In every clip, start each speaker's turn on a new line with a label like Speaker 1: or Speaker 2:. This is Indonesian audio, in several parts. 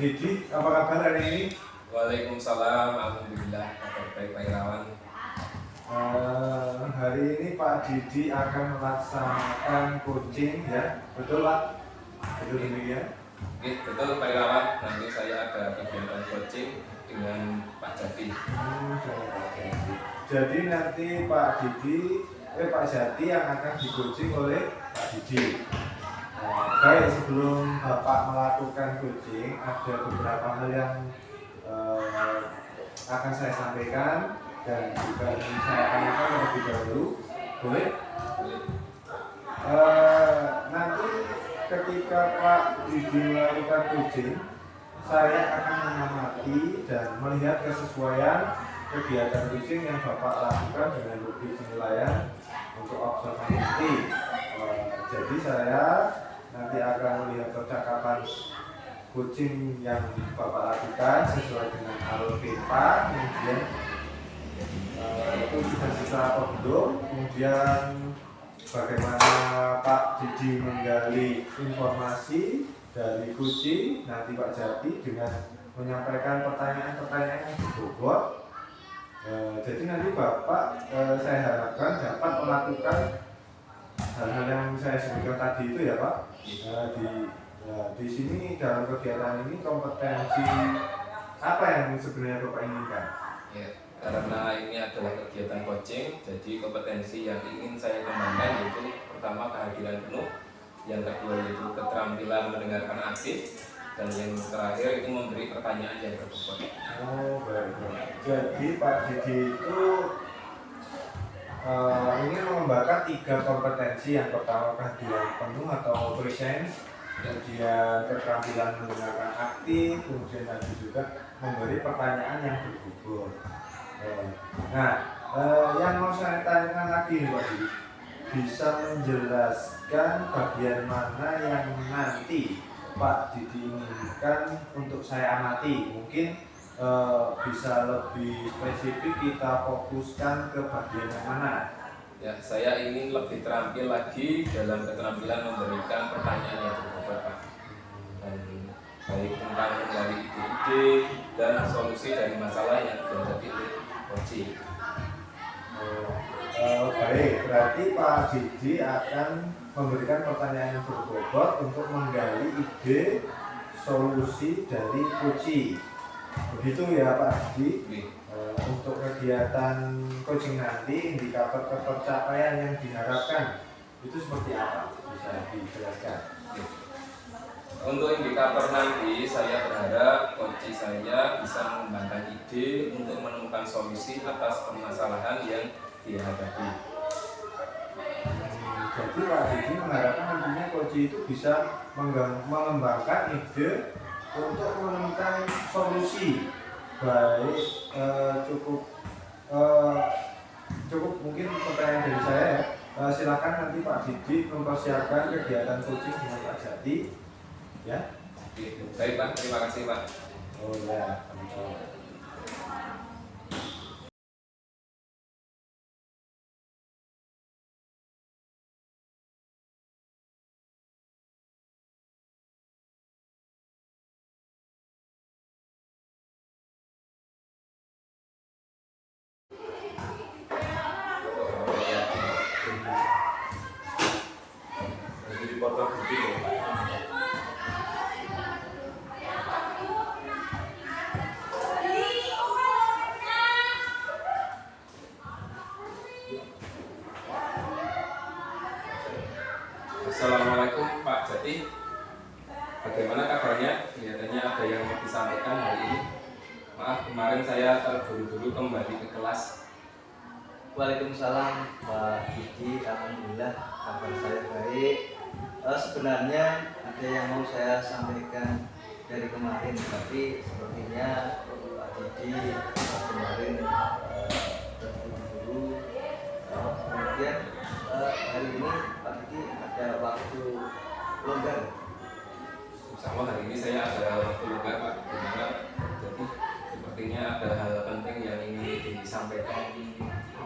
Speaker 1: Didi, apa kabar hari ini?
Speaker 2: Waalaikumsalam, alhamdulillah, kabar baik Pak Irawan.
Speaker 1: Hari ini Pak Didi akan melaksanakan coaching ya, betul Pak? Betul demikian?
Speaker 2: Oke, betul Pak Irawan, nanti saya ada kegiatan coaching dengan Pak Jati.
Speaker 1: Jadi nanti Pak Jati yang akan di-coaching oleh Pak Didi. Baik, sebelum Bapak melakukan coaching, ada beberapa hal yang akan saya sampaikan dan juga saya akan lakukan terlebih dahulu. Boleh? Nanti ketika Pak Didi melakukan coaching, saya akan mengamati dan melihat kesesuaian kegiatan coaching yang Bapak lakukan dengan lebih penilaian untuk observasi. Jadi saya nanti akan melihat percakapan coaching yang Bapak lakukan sesuai dengan alur PEPA, kemudian itu sudah bisa apa belum, kemudian bagaimana Pak Didi menggali informasi dari coaching, nanti Pak Jati dengan menyampaikan pertanyaan-pertanyaan yang berbobot. Jadi nanti Bapak saya harapkan dapat melakukan hal-hal yang saya sebutkan tadi itu ya Pak. Di sini dalam kegiatan ini kompetensi apa yang sebenarnya Bapak inginkan?
Speaker 2: Ya, karena ini adalah kegiatan coaching, jadi kompetensi yang ingin saya kembangkan yaitu pertama kehadiran penuh, yang kedua yaitu keterampilan mendengarkan aktif, dan yang terakhir itu memberi pertanyaan yang berbobot.
Speaker 1: Oh baik. Jadi Pak Didi itu ingin mengembangkan 3 kompetensi. Yang pertama kehadiran penuh atau presence, kemudian keterampilan mendengarkan aktif, kemudian nanti juga memberi pertanyaan yang berbobot. Nah, yang mau saya tanyakan lagi Pak Didi, bisa menjelaskan bagian mana yang nanti Pak Didi inginkan untuk saya amati? Mungkin bisa lebih spesifik kita fokuskan ke bagian yang mana?
Speaker 2: Ya, saya ingin lebih terampil lagi dalam keterampilan memberikan pertanyaan yang berbobot, Pak. Dan baik tentang dari ide-ide dan solusi dari masalah yang dihadapi oleh coaching.
Speaker 1: Baik, berarti Pak Didi akan memberikan pertanyaan yang berbobot untuk menggali ide solusi dari coaching. Begitu ya Pak Didi. Untuk kegiatan coaching nanti, indikator ketercapaian yang diharapkan itu seperti apa? Bisa dijelaskan?
Speaker 2: Untuk indikator nanti, saya berharap coach saya bisa mengembangkan ide untuk menemukan solusi atas permasalahan yang dihadapi.
Speaker 1: Jadi Pak Didi mengharapkan nantinya coach itu bisa mengembangkan ide untuk menemukan solusi. Baik, cukup mungkin pertanyaan dari saya ya. Silakan nanti Pak Didi mempersiapkan kegiatan coaching dengan Pak Jati. Ya.
Speaker 2: Baik Pak, terima kasih Pak.
Speaker 1: Oh ya.
Speaker 2: Jadi dipotong begitu. Assalamualaikum Pak Jati. Bagaimana kabarnya? Kelihatannya ada yang mau disampaikan hari ini. Maaf, kemarin saya terburu-buru kembali ke kelas.
Speaker 3: Waalaikumsalam Pak Didi, alhamdulillah kabar saya baik. Sebenarnya ada yang mau saya sampaikan dari kemarin, tapi sepertinya Pak Didi kemarin terburu-buru. Kemudian hari ini Pak Didi ada waktu longgar.
Speaker 2: Sama hari ini saya ada waktu longgar Pak. Gimana? Jadi sepertinya ada hal penting yang ingin disampaikan.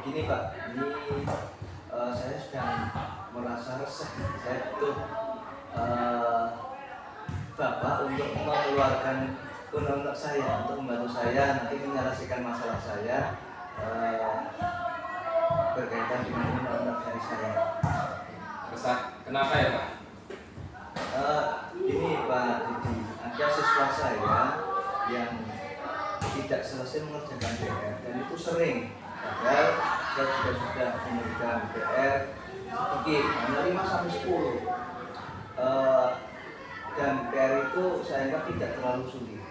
Speaker 3: Begini Pak, ini saya sedang merasa resah. Saya butuh Bapak untuk mengeluarkan untuk saya, untuk membantu saya nanti menyelesaikan masalah saya berkaitan dengan undang-undang dari saya.
Speaker 2: Resah, kenapa ya Pak?
Speaker 3: Ini Pak Didi, ada siswa saya yang tidak selesai mengerjakan PR dan itu sering. Padahal saya juga sudah memberikan PR sedikit, hanya 5-10. Dan PR itu saya anggap tidak terlalu sulit.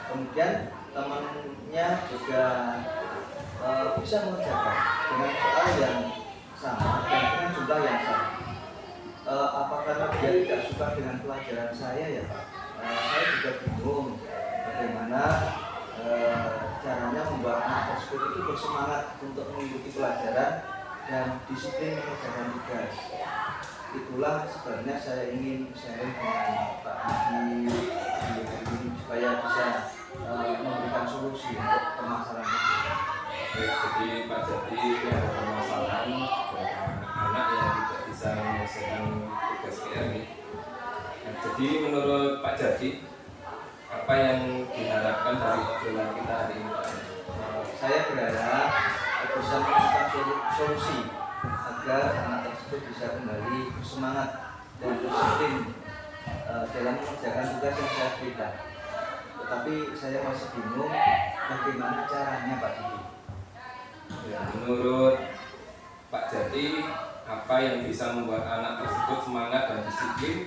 Speaker 3: Kemudian temannya juga bisa mengerjakan dengan soal yang sama dan dengan jumlah yang sama. Apa karena dia tidak suka dengan pelajaran saya ya Pak? Saya juga bingung bagaimana caranya membuat anak tersebut itu bersemangat untuk mengikuti pelajaran dan disiplin mengerjakan tugas. Itulah sebabnya saya ingin sharing dengan Pak Didi ini supaya bisa memberikan solusi untuk permasalahan itu.
Speaker 2: Jadi Pak Jati ada permasalahan anak yang tidak bisa menyelesaikan tugas PR ini. Nah, jadi menurut Pak Jati, apa yang diharapkan dari obrolan kita hari ini Pak?
Speaker 3: Saya berharap bisa menemukan solusi agar anak tersebut bisa kembali bersemangat dan disiplin dalam mengerjakan tugas yang saya berikan. Tetapi saya masih bingung bagaimana caranya Pak Didi.
Speaker 2: Ya, menurut Pak Jati, apa yang bisa membuat anak tersebut semangat dan disiplin,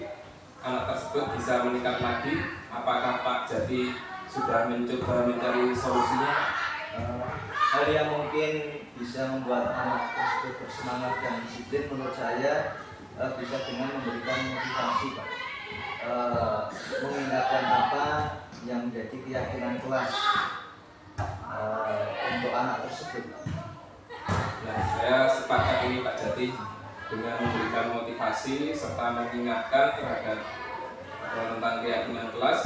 Speaker 2: anak tersebut bisa meningkat lagi? Apakah Pak Jati sudah mencoba mencari solusinya?
Speaker 3: Hal yang mungkin bisa membuat anak tersebut bersemangat dan disiplin menurut saya bisa dengan memberikan motivasi Pak. Mengingatkan apa yang menjadi keyakinan kelas untuk anak tersebut.
Speaker 2: Nah, saya sepakat ini Pak Jati dengan memberikan motivasi serta mengingatkan terhadap tentang keyakinan kelas.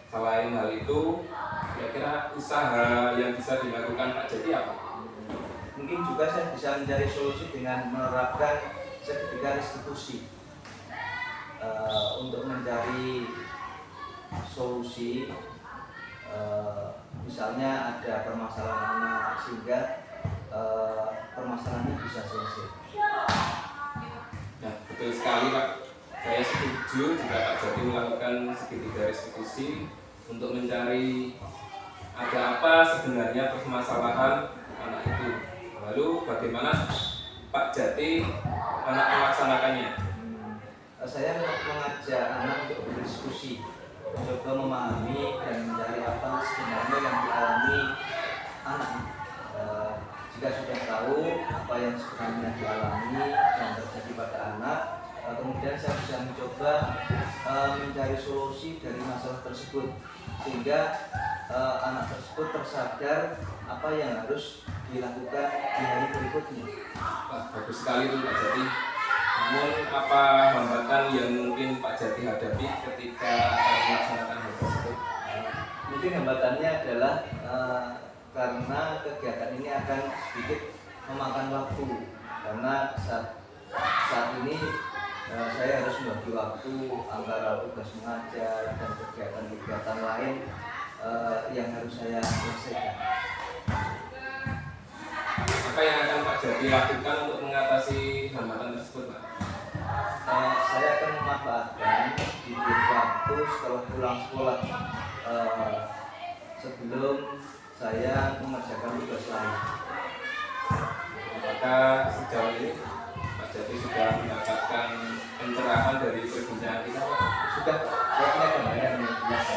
Speaker 2: Selain hal itu, kira-kira usaha yang bisa dilakukan Pak Jati apa?
Speaker 3: Mungkin juga saya bisa mencari solusi dengan menerapkan sertifikat restitusi untuk mencari solusi. Misalnya ada permasalahan anak sehingga permasalahannya bisa selesai.
Speaker 2: Nah, betul sekali Pak. Saya setuju jika Pak Jati melakukan segitiga restitusi untuk mencari ada apa sebenarnya permasalahan anak itu. Lalu bagaimana Pak Jati anak melaksanakannya?
Speaker 3: Saya mengajak anak untuk berdiskusi, mencoba memahami dan mencari apa sebenarnya yang dialami anak. Jika sudah tahu apa yang sebenarnya dialami yang terjadi pada anak, kemudian saya bisa mencoba mencari solusi dari masalah tersebut sehingga anak tersebut tersadar apa yang harus dilakukan di hari berikutnya.
Speaker 2: Bagus sekali itu Pak Jati. Namun apa hambatan yang mungkin Pak Jati hadapi ketika melaksanakan hal tersebut?
Speaker 3: Mungkin hambatannya adalah karena kegiatan ini akan sedikit memakan waktu karena saat ini saya harus membagi waktu antara tugas mengajar dan kegiatan-kegiatan lain yang harus saya selesaikan.
Speaker 2: Apa yang akan Pak Jati lakukan untuk mengatasi hambatan tersebut Pak?
Speaker 3: Saya akan memanfaatkan waktu setelah pulang sekolah sebelum saya mengerjakan tugas lain.
Speaker 2: Apakah sejauh ini Pak Jati sudah mendapatkan pencerahan dari perbincangan kita Pak?
Speaker 3: Sudah, saya punya gambaran yang jelas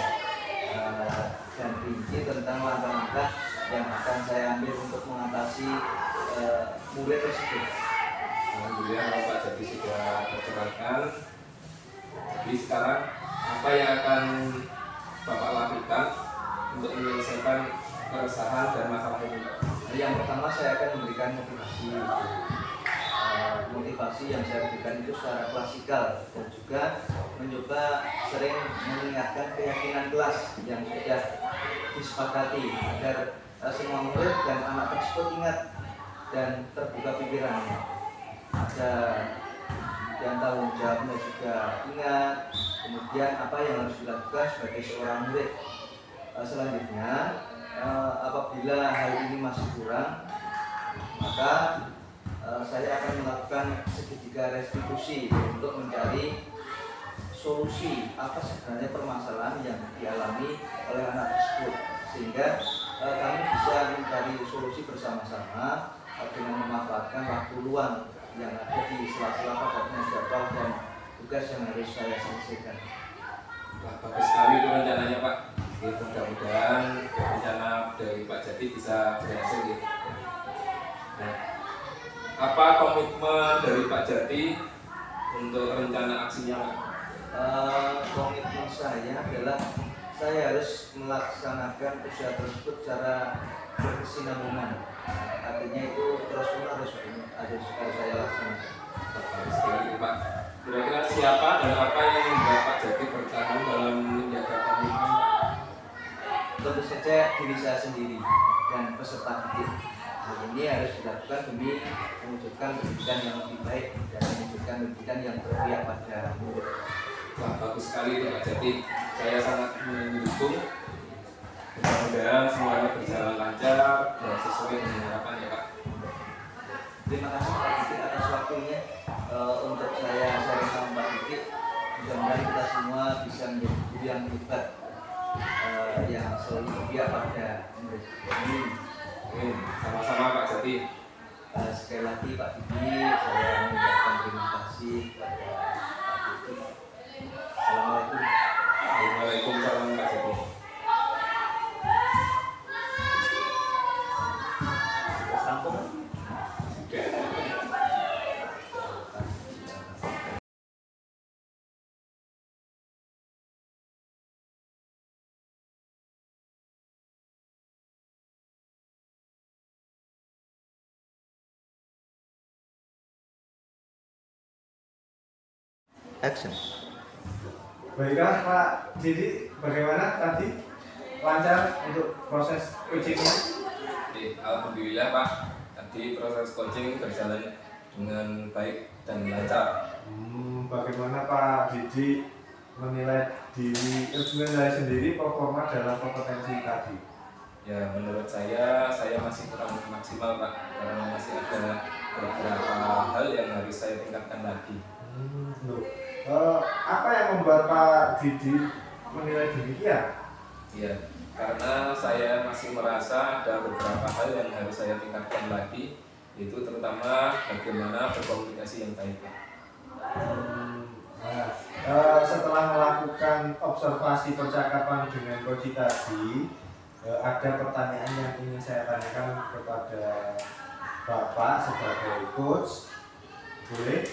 Speaker 3: dan rinci tentang langkah-langkah yang akan saya ambil untuk mengatasi murid tersebut.
Speaker 2: Alhamdulillah kalau Pak Jati sudah tercerahkan. Jadi sekarang apa yang akan Bapak lakukan untuk menyelesaikan keresahan dan masalah ini?
Speaker 3: Yang pertama saya akan memberikan motivasi yang saya berikan itu secara klasikal dan juga mencoba sering mengingatkan keyakinan kelas yang sudah disepakati agar semua murid dan anak tersebut ingat dan terbuka pikirannya. Ada kemudian tanggung jawabnya juga ingat, kemudian apa yang harus dilakukan sebagai seorang murid. Selanjutnya, apabila hal ini masih kurang, maka saya akan melakukan segitiga restitusi untuk mencari solusi apa sebenarnya permasalahan yang dialami oleh anak tersebut, sehingga kami bisa mencari solusi bersama-sama dengan memanfaatkan waktu luang yang ada di sela-sela padatnya jadwal dan tugas yang harus saya selesaikan.
Speaker 2: Wah, bagus sekali itu rencananya Pak. Ya, mudah-mudahan rencana dari Pak Jati bisa berhasil gitu. Nah, apa komitmen dari Pak Jati untuk rencana aksinya Pak?
Speaker 3: Komitmen saya adalah saya harus melaksanakan usaha tersebut secara berkesinambungan. Artinya itu terus menerus harus saya laksanakan.
Speaker 2: Bagus sekali Pak. Kira-kira siapa dan apa yang membuat Pak Jati bertahan dalam menjaga komitmen Pak?
Speaker 3: Tentu saja diri saya sendiri dan peserta didik. Hal ini harus dilakukan demi mewujudkan pendidikan yang lebih baik dan mewujudkan pendidikan yang berpihak pada murid.
Speaker 2: Wah, bagus sekali Pak Jati. Saya sangat mendukung. Mudah-mudahan semuanya berjalan lancar dan sesuai dengan harapan ya Pak.
Speaker 3: Terima kasih Pak Didik atas waktunya untuk saya sharing sama Pak Didik. Mudah-mudahan kita semua bisa menjadi guru yang hebat, yang selalu berpihak pada murid.
Speaker 2: Amin. Sama-sama Pak Jati.
Speaker 3: Sekali lagi Pak Didik, saya mengucapkan terima kasih kepada Pak Didik. Assalamualaikum.
Speaker 2: Waalaikumsalam Pak Jati.
Speaker 3: Sampun. Action.
Speaker 1: Baiklah Pak Didi, bagaimana tadi lancar untuk proses coachingnya?
Speaker 2: Alhamdulillah Pak, tadi proses coaching berjalan dengan baik dan lancar.
Speaker 1: Bagaimana Pak Didi menilai sendiri performa dalam kompetensi tadi?
Speaker 2: Ya menurut saya masih kurang maksimal Pak, karena masih ada beberapa hal yang harus saya tingkatkan lagi.
Speaker 1: Apa yang membuat Pak Didi menilai demikian?
Speaker 2: Ya, karena saya masih merasa ada beberapa hal yang harus saya tingkatkan lagi, yaitu terutama bagaimana berkomunikasi yang baik Pak.
Speaker 1: Setelah melakukan observasi percakapan dengan coach tadi, ada pertanyaan yang ingin saya tanyakan kepada Bapak sebagai coach. Boleh?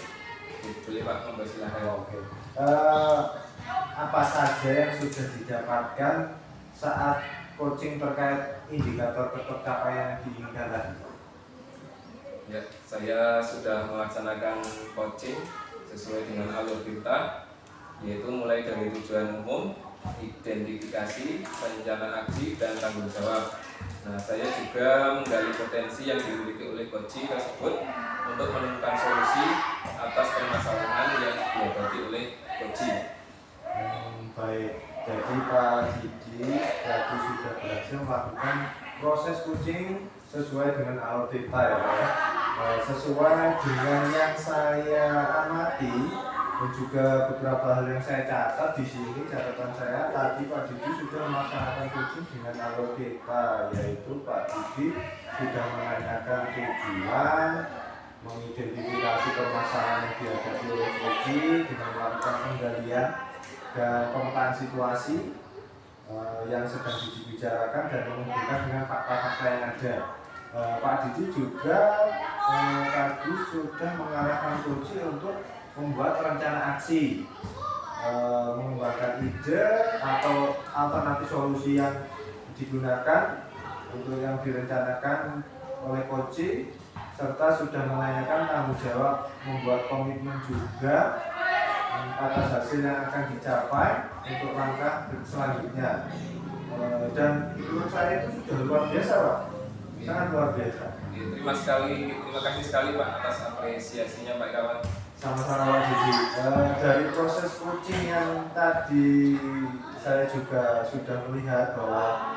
Speaker 2: Boleh Pak, monggo silakan.
Speaker 1: Oke. Apa saja yang sudah didapatkan saat coaching terkait indikator pencapaian yang diinginkan tadi?
Speaker 2: Ya, saya sudah melaksanakan coaching sesuai dengan alur kita, yaitu mulai dari tujuan umum, identifikasi, perencanaan aksi, dan tanggung jawab. Nah, saya juga menggali potensi yang dimiliki oleh coaching tersebut untuk menemukan solusi atas permasalahan yang dihadapi oleh coaching.
Speaker 1: Baik, jadi Pak Didi tadi sudah berhasil melakukan proses coaching sesuai dengan alur kita ya Pak ya. Sesuai dengan yang saya amati dan juga beberapa hal yang saya catat di sini, catatan saya tadi Pak Didi sudah melaksanakan coaching dengan alur kita, yaitu Pak Didi sudah menanyakan tujuan, mengidentifikasi permasalahan yang dihadapi oleh coaching dengan melakukan penggalian dan pemetaan situasi yang sedang dibicarakan dan menghubungkan dengan fakta-fakta yang ada. Pak Didi juga tadi sudah mengarahkan coaching untuk membuat rencana aksi, mengembangkan ide atau alternatif solusi yang digunakan untuk yang direncanakan oleh coaching, serta sudah menanyakan tanggung jawab membuat komitmen juga atas hasil yang akan dicapai untuk langkah selanjutnya. Dan menurut saya itu sudah luar biasa Pak, sangat luar biasa.
Speaker 2: Terima kasih sekali Pak atas apresiasinya Pak Kawan.
Speaker 1: Sama-sama Pak Didi. Dari proses coaching yang tadi saya juga sudah melihat bahwa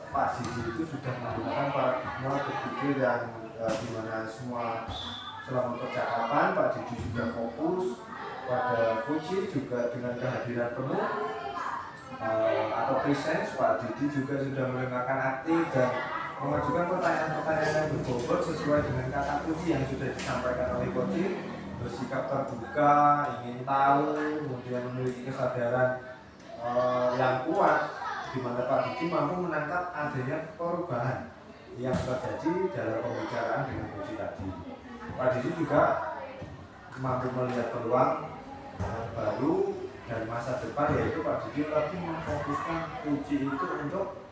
Speaker 1: Pak Didi itu sudah menggunakan paradigma berpikir yang dimana semua selama percakapan Pak Didi juga fokus pada coaching juga dengan kehadiran penuh atau presence. Pak Didi juga sudah mendengarkan aktif dan mengajukan pertanyaan-pertanyaan yang berbobot sesuai dengan kata kunci yang sudah disampaikan oleh coaching, bersikap terbuka, ingin tahu, kemudian memiliki kesadaran yang kuat, di mana Pak Didi mampu menangkap adanya perubahan yang terjadi dalam pembicaraan dengan coaching tadi. Pak Didi juga mampu melihat peluang baru dan masa depan, yaitu Pak Didi lebih memfokuskan coaching itu untuk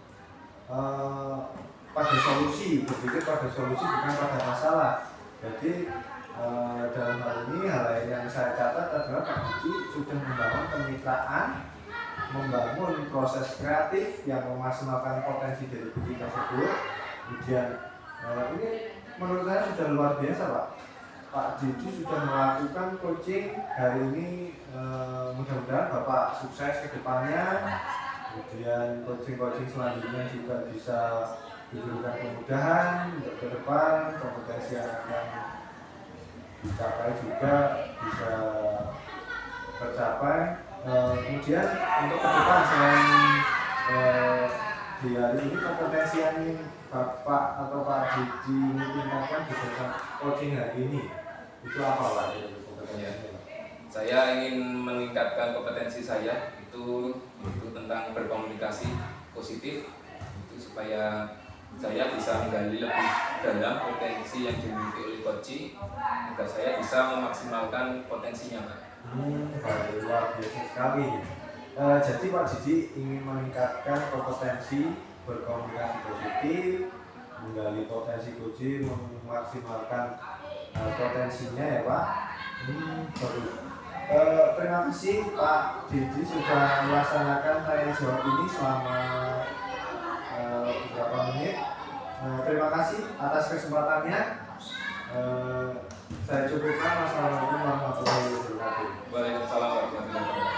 Speaker 1: pada solusi, berpikir pada solusi bukan pada masalah. Jadi dalam hal ini hal lain yang saya catat adalah Pak Didi sudah membangun kemitraan, membangun proses kreatif yang memaksimalkan potensi dari buku tersebut. Kemudian ini menurut saya sudah luar biasa Pak. Pak Didi sudah melakukan coaching hari ini, mudah-mudahan Bapak sukses ke depannya. Kemudian coaching selanjutnya juga bisa diberikan kemudahan untuk ke depan, kompetensi yang dicapai juga bisa tercapai. Kemudian untuk ke depan selain di hari ini kompetensi yang Bapak atau Pak Didi tingkatkan di dalam coaching hari ini itu apa Pak? Kompetensinya?
Speaker 2: Saya ingin meningkatkan kompetensi saya itu tentang berkomunikasi positif, itu supaya saya bisa menggali lebih dalam potensi yang dimiliki oleh coaching agar saya bisa memaksimalkan potensinya Pak.
Speaker 1: Luar biasa sekali. Jadi Pak Didi ingin meningkatkan kompetensi berkomunikasi positif, menggali potensi coaching, memaksimalkan potensinya ya Pak. Bagus. Terima kasih Pak Didi sudah melaksanakan tanya jawab ini selama beberapa menit. Terima kasih atas kesempatannya. Saya cukupkan. Wassalamualaikum warahmatullahi wabarakatuh.
Speaker 2: Waalaikumsalam warahmatullahi wabarakatuh.